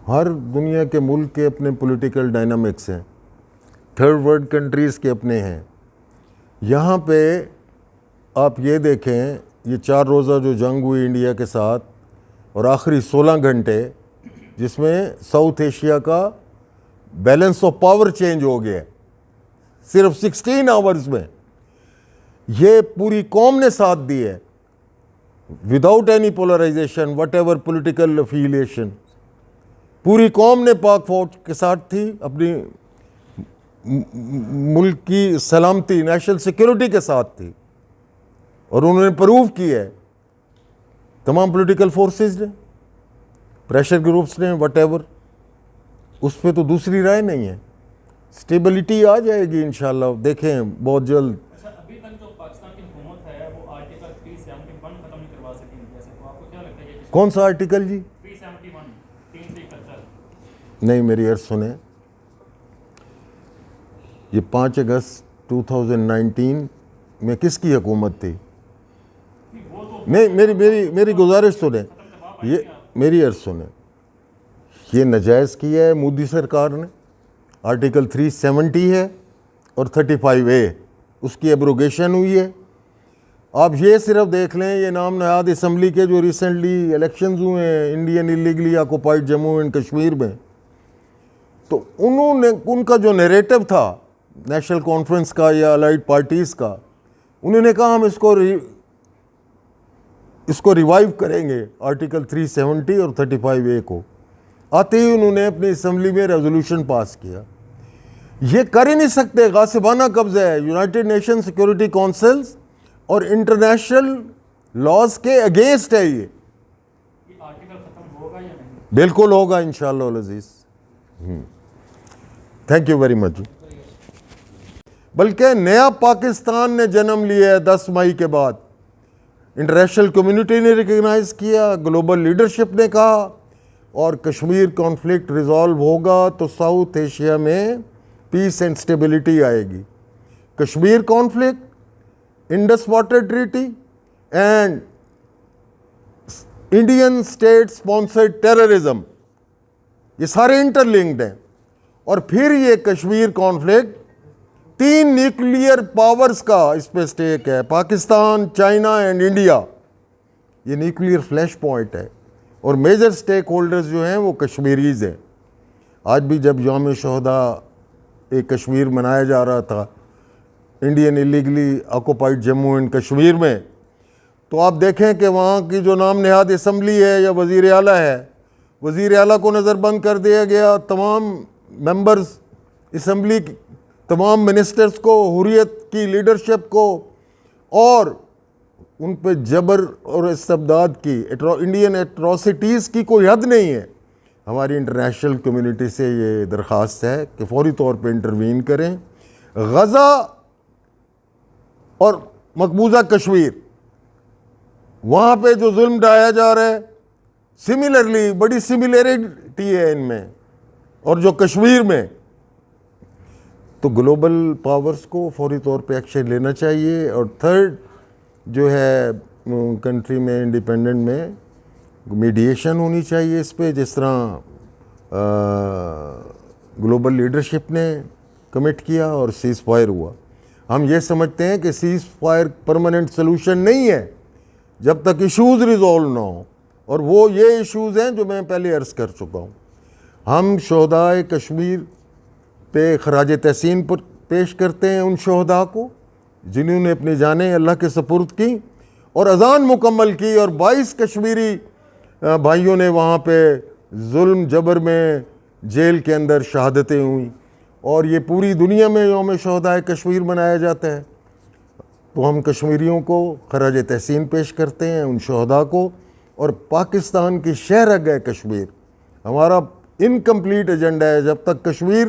ہر دنیا کے ملک کے اپنے پولیٹیکل ڈائنامکس ہیں، تھرڈ ورلڈ کنٹریز کے اپنے ہیں. یہاں پہ آپ یہ دیکھیں، یہ 4 روزہ جو جنگ ہوئی انڈیا کے ساتھ اور آخری 16 گھنٹے جس میں ساؤتھ ایشیا کا بیلنس آف پاور چینج ہو گیا ہے صرف 16 آورز میں. یہ پوری قوم نے ساتھ دی ہے without any polarisation whatever political affiliation. پوری قوم نے پاک فوج کے ساتھ تھی، اپنی ملک کی سلامتی نیشنل سیکیورٹی کے ساتھ تھی، اور انہوں نے پروو کی ہے. تمام پولیٹیکل فورسز نے، پریشر گروپس نے، وٹ ایور، اس پہ تو دوسری رائے نہیں ہے. اسٹیبلٹی آ جائے گی انشاءاللہ، دیکھیں بہت جلد. ابھی تک جو پاکستان کی حکومت ہے وہ آرٹیکل 371 ختم نہیں کروا سکی انڈیا سے، تو آپ کو کیا لگتا ہے کہ کون سا آرٹیکل جی؟ 371 نہیں، میری عرض سنیں. یہ 5 اگست 2019 میں کس کی حکومت تھی؟ نہیں، میری گزارش سنیں، یہ میری عرض سنیں. یہ ناجائز کیا ہے مودی سرکار نے. آرٹیکل 370 ہے اور 35A اس کی ایبروگیشن ہوئی ہے. آپ یہ صرف دیکھ لیں، یہ نام نہاد اسمبلی کے جو ریسنٹلی الیکشنز ہوئے ہیں Indian illegally occupied Jammu and Kashmir میں، تو انہوں نے ان کا جو نیریٹو تھا نیشنل کانفرنس کا یا الائڈ پارٹیز کا، انہوں نے کہا ہم اس کو ریوائیو کریں گے آرٹیکل 370 اور 35A کو. آتے ہی انہوں نے اپنی اسمبلی میں ریزولوشن پاس کیا. یہ کر ہی نہیں سکتے، غاصبانہ قبضہ ہے. یونائٹڈ نیشن سیکورٹی کونسلز اور انٹرنیشنل لاز کے اگینسٹ ہے. یہ آرٹیکل ختم ہوگا یا نہیں؟ بالکل ہوگا انشاءاللہ العزیز. Thank you very much. بلکہ نیا پاکستان نے جنم لیا ہے 10 مئی کے بعد. انٹرنیشنل کمیونٹی نے ریکگنائز کیا، گلوبل لیڈرشپ نے کہا، اور کشمیر کانفلکٹ ریزالو ہوگا تو ساؤتھ ایشیا میں پیس اینڈ سٹیبلٹی آئے گی. Kashmir conflict, Indus water treaty and Indian state sponsored terrorism, یہ سارے انٹر لنکڈ ہیں. اور پھر یہ کشمیر کانفلکٹ 3 نیوکلیئر پاورز کا اس پہ سٹیک ہے، پاکستان، چائنا اینڈ انڈیا. یہ نیوکلیئر فلیش پوائنٹ ہے، اور میجر سٹیک ہولڈرز جو ہیں وہ کشمیریز ہیں. آج بھی جب یوم شہداء ایک کشمیر منایا جا رہا تھا Indian illegally occupied Jammu and Kashmir میں، تو آپ دیکھیں کہ وہاں کی جو نام نہاد اسمبلی ہے یا وزیر اعلیٰ ہے، وزیر اعلیٰ کو نظر بند کر دیا گیا. تمام ممبرز اسمبلی، تمام منسٹرز کو، حریت کی لیڈرشپ کو، اور ان پہ جبر اور استبداد کی انڈین ایٹراسٹیز کی کوئی حد نہیں ہے. ہماری انٹرنیشنل کمیونٹی سے یہ درخواست ہے کہ فوری طور پہ انٹروین کریں. غزہ اور مقبوضہ کشمیر، وہاں پہ جو ظلم ڈھایا جا رہا ہے، سملرلی بڑی سملیرٹی ہے ان میں اور جو کشمیر میں. تو گلوبل پاورز کو فوری طور پہ ایکشن لینا چاہیے. اور تھرڈ جو ہے کنٹری میں انڈیپینڈنٹ میں میڈیشن ہونی چاہیے اس پہ، جس طرح گلوبل لیڈرشپ نے کمٹ کیا اور سیز فائر ہوا. ہم یہ سمجھتے ہیں کہ سیز فائر پرماننٹ سلوشن نہیں ہے جب تک ایشوز ریزالو نہ ہوں، اور وہ یہ ایشوز ہیں جو میں پہلے عرض کر چکا ہوں. ہم شہدائے کشمیر پہ خراج تحسین پر پیش کرتے ہیں ان شہداء کو جنہوں نے اپنی جانیں اللہ کے سپرد کی اور اذان مکمل کی، اور 22 کشمیری بھائیوں نے وہاں پہ ظلم جبر میں جیل کے اندر شہادتیں ہوئیں. اور یہ پوری دنیا میں یوم شہدائے کشمیر منایا جاتا ہے. تو ہم کشمیریوں کو خراج تحسین پیش کرتے ہیں ان شہداء کو. اور پاکستان کی شہرگ ہے کشمیر، ہمارا انکمپلیٹ ایجنڈا ہے. جب تک کشمیر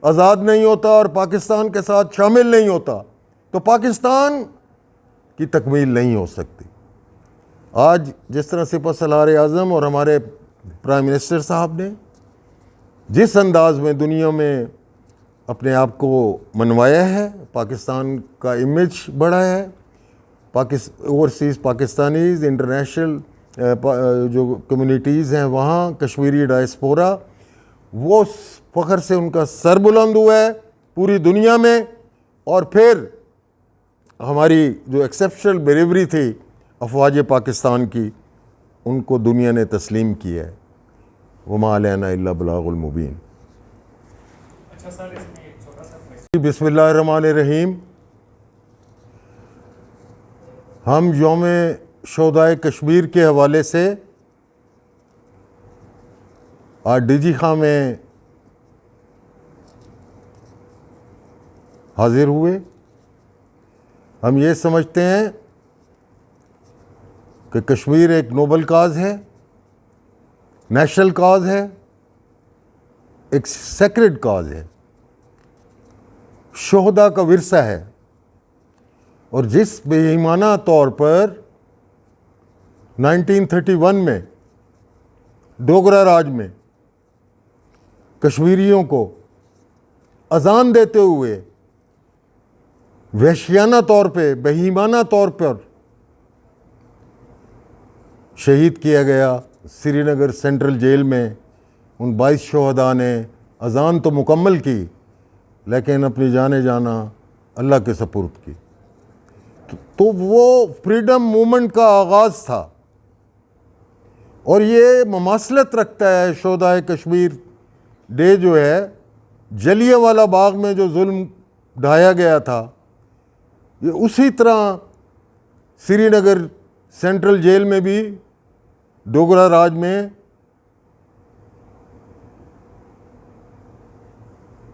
آزاد نہیں ہوتا اور پاکستان کے ساتھ شامل نہیں ہوتا تو پاکستان کی تکمیل نہیں ہو سکتی. آج جس طرح سپہ سالار اعظم اور ہمارے پرائم منسٹر صاحب نے جس انداز میں دنیا میں اپنے آپ کو منوایا ہے، پاکستان کا امیج بڑھا ہے، اوورسیز پاکستانیز انٹرنیشنل جو کمیونٹیز ہیں وہاں کشمیری ڈائسپورا، وہ فخر سے ان کا سر بلند ہوا ہے پوری دنیا میں. اور پھر ہماری جو ایکسیپشنل بریوری تھی افواج پاکستان کی، ان کو دنیا نے تسلیم کیا ہے. وما علینا الا بلاغ المبین. اچھا سر، اس میں ایک چھوٹا سا کویسچن. بسم اللہ الرحمن الرحیم. ہم یوم شہدائے کشمیر کے حوالے سے آج ڈی جی خاں میں حاضر ہوئے. ہم یہ سمجھتے ہیں کہ کشمیر ایک نوبل کاز ہے، نیشنل کاز ہے، ایک سیکرڈ کاز ہے، شہداء کا ورثہ ہے. اور جس بے ایمانہ طور پر 1931 میں ڈوگرا راج میں کشمیریوں کو اذان دیتے ہوئے وحشیانہ طور پہ، بے ایمانہ طور پر شہید کیا گیا سری نگر سینٹرل جیل میں، ان 22 شہداء نے اذان تو مکمل کی لیکن اپنی جانیں جانا اللہ کے سپرد کی. تو وہ فریڈم موومنٹ کا آغاز تھا. اور یہ مماثلت رکھتا ہے شہدائے کشمیر ڈے جو ہے، جلیاں والا باغ میں جو ظلم ڈھایا گیا تھا، یہ اسی طرح سری نگر سینٹرل جیل میں بھی ڈوگرا راج میں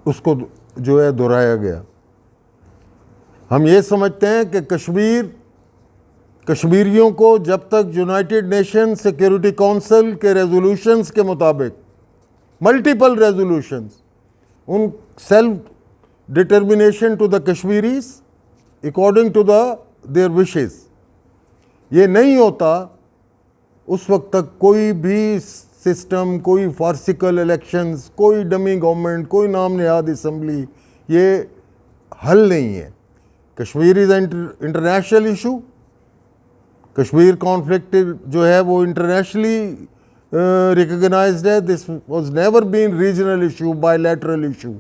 اس کو جو ہے دہرایا گیا. ہم یہ سمجھتے ہیں کہ کشمیریوں کو جب تک یونائٹڈ نیشن سیکیورٹی کونسل کے ریزولوشنز کے مطابق، multiple resolutions, in self determination to the Kashmiris according to their wishes, یہ نہیں ہوتا، اس وقت تک کوئی بھی سسٹم، کوئی فارسیکل الیکشنز، کوئی ڈمی گورنمنٹ، کوئی نام نہاد اسمبلی، یہ حل نہیں ہے. Kashmir is international issue. Kashmir conflict جو ہے وہ انٹرنیشنلی ریکگنائزڈ ہے. This was never been regional issue, by lateral issue.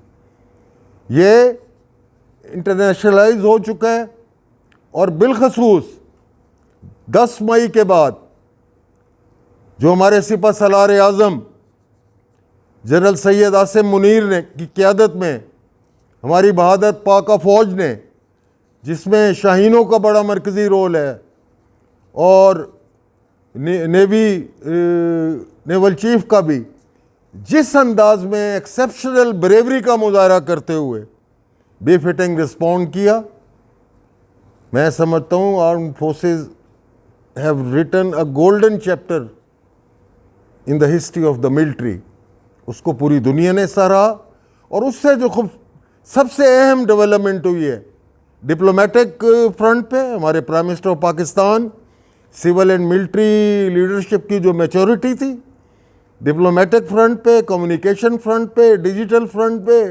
یہ انٹرنیشنلائز ہو چکا ہے. اور بالخصوص 10 مئی کے بعد جو ہمارے سپہ سالار اعظم جنرل سید عاصم منیر نے کی قیادت میں ہماری بہادر پاک فوج نے، جس میں شاہینوں کا بڑا مرکزی رول ہے اور نیول چیف کا بھی، جس انداز میں ایکسیپشنل بریوری کا مظاہرہ کرتے ہوئے بے فٹنگ رسپونڈ کیا، میں سمجھتا ہوں armed forces have written a golden chapter in the history of the military. اس کو پوری دنیا نے سراہا. اور اس سے جو سب سے اہم ڈیولپمنٹ ہوئی ہے ڈپلومیٹک فرنٹ پہ، ہمارے prime minister of Pakistan, civil and military leadership کی جو میچورٹی تھی، ڈپلومیٹک فرنٹ پہ، کمیونیکیشن فرنٹ پہ، ڈیجیٹل فرنٹ پہ،